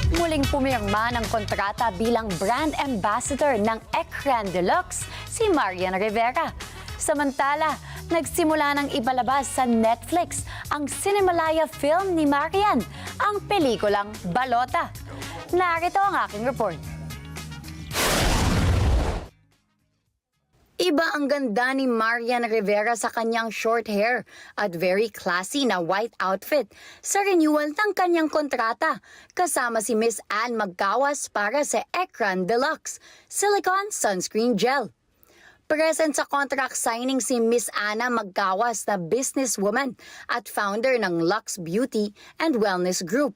Muling pumirma ng kontrata bilang brand ambassador ng Ekran Deluxe si Marian Rivera. Samantala, nagsimula ng ipalabas sa Netflix ang Cinemalaya film ni Marian, ang pelikulang Balota. Narito ang aking report. Iba ang ganda ni Marian Rivera sa kanyang short hair at very classy na white outfit sa renewal ng kanyang kontrata kasama si Miss Anne Magkawas para sa Ekran Deluxe Silicone Sunscreen Gel. Present sa contract signing si Miss Anna Magkawas na businesswoman at founder ng Lux Beauty and Wellness Group.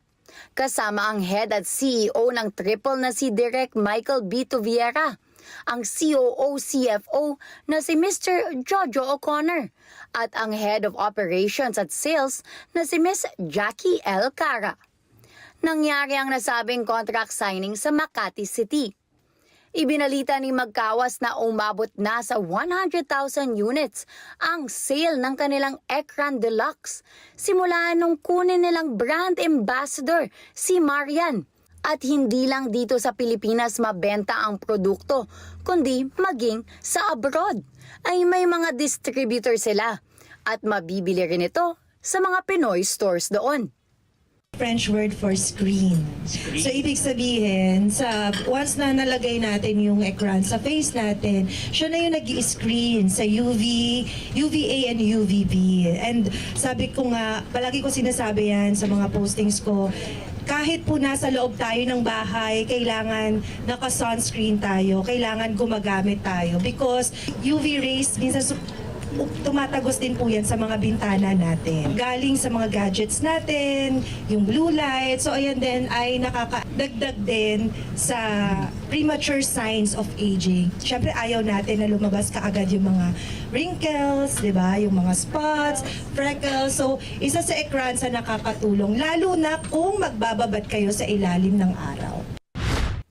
Kasama ang head at CEO ng Triple na si Direk Michael B. Tuviera, ang COO-CFO na si Mr. Jojo O'Connor at ang Head of Operations at Sales na si Miss Jackie L. Cara. Nangyari ang nasabing contract signing sa Makati City. Ibinalita ni Magkawas na umabot na sa 100,000 units ang sale ng kanilang Ekran Deluxe simula nung kunin nilang brand ambassador si Marian. At hindi lang dito sa Pilipinas mabenta ang produkto, kundi maging sa abroad ay may mga distributor sila at mabibili rin ito sa mga Pinoy stores doon. French word for screen. So, ibig sabihin, once na nalagay natin yung ekran sa face natin, siya na yung nag-i-screen sa UVA and UVB. And sabi ko nga, palagi ko sinasabi yan sa mga postings ko, kahit po nasa loob tayo ng bahay, kailangan naka-sunscreen tayo, kailangan gumagamit tayo. Because UV rays, minsan tumatagos din po yan sa mga bintana natin. Galing sa mga gadgets natin, yung blue light. So ayan din ay nakakadagdag din sa premature signs of aging. Siyempre ayaw natin na lumabas kaagad yung mga wrinkles, di ba? Yung mga spots, freckles. So isa sa ekran sa nakakatulong, lalo na kung magbababad kayo sa ilalim ng araw.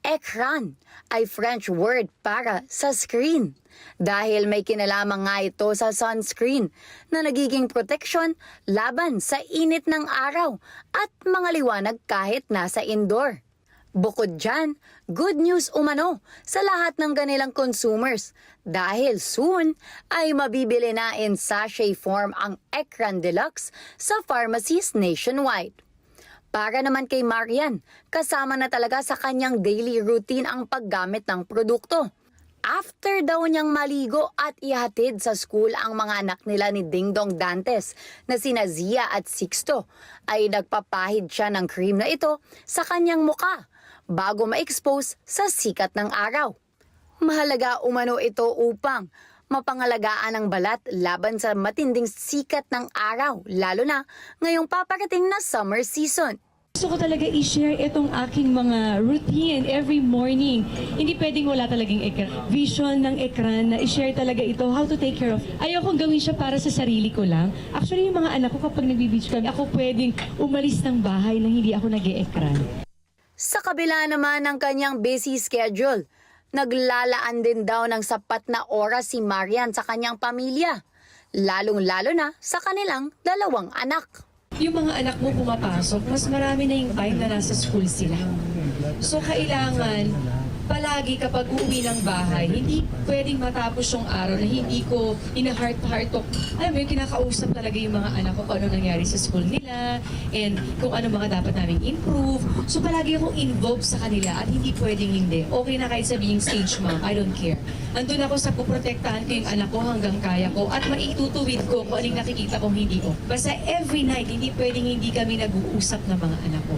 Ekran ay French word para sa screen dahil may kinalaman nga ito sa sunscreen na nagiging proteksyon laban sa init ng araw at mga liwanag kahit nasa indoor. Bukod dyan, good news umano sa lahat ng kanilang consumers dahil soon ay mabibili na in sachet form ang Ekran Deluxe sa pharmacies nationwide. Para naman kay Marian, kasama na talaga sa kanyang daily routine ang paggamit ng produkto. After daw niyang maligo at ihatid sa school ang mga anak nila ni Dingdong Dantes na sina Zia at Sixto, ay nagpapahid siya ng cream na ito sa kanyang muka bago ma-expose sa sikat ng araw. Mahalaga umano ito upang mapangalagaan ang balat laban sa matinding sikat ng araw, lalo na ngayong paparating na summer season. Gusto ko talaga i-share itong aking mga routine every morning. Hindi pwedeng wala talagang ekran. Vision ng ekran na i-share talaga ito, how to take care of. Ayaw kong gawin siya para sa sarili ko lang. Actually, yung mga anak ko kapag nag-beach kami, ako pwedeng umalis ng bahay na hindi ako nag-e-ekran. Sa kabila naman ng kanyang busy schedule, naglalaan din daw ng sapat na oras si Marian sa kanyang pamilya, lalong-lalo na sa kanilang dalawang anak. Yung mga anak mo pumapasok, mas marami na yung time na nasa school sila. So kailangan, palagi kapag uuwi ng bahay, hindi pwedeng matapos yung araw na hindi ko ina-heart-to-heart talk. Alam mo yung kinakausap talaga yung mga anak ko kung ano nangyari sa school nila and kung ano mga dapat namin improve. So palagi akong involved sa kanila at hindi pwedeng hindi. Okay na kahit sabihing stage mom, I don't care. Andun ako sa puprotektahan ko yung anak ko hanggang kaya ko at maitutuwid ko kung anong nakikita kong hindi ko. Basta every night, hindi pwedeng hindi kami nag-uusap ng mga anak ko.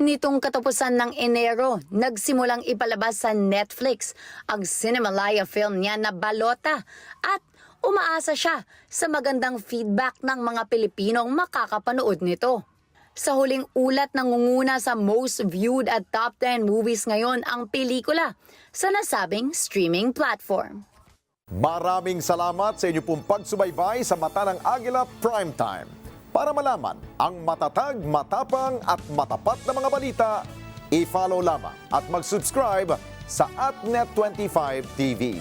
Nitong katapusan ng Enero, nagsimulang ipalabas sa Netflix ang Cinemalaya film niya na Balota at umaasa siya sa magandang feedback ng mga Pilipinong makakapanood nito. Sa huling ulat, nangunguna sa most viewed at top 10 movies ngayon ang pelikula sa nasabing streaming platform. Maraming salamat sa inyo pong pagsubaybay sa Mata ng Agila Primetime. Para malaman ang matatag, matapang at matapat na mga balita, i-follow lamang at mag-subscribe sa @Net25 TV.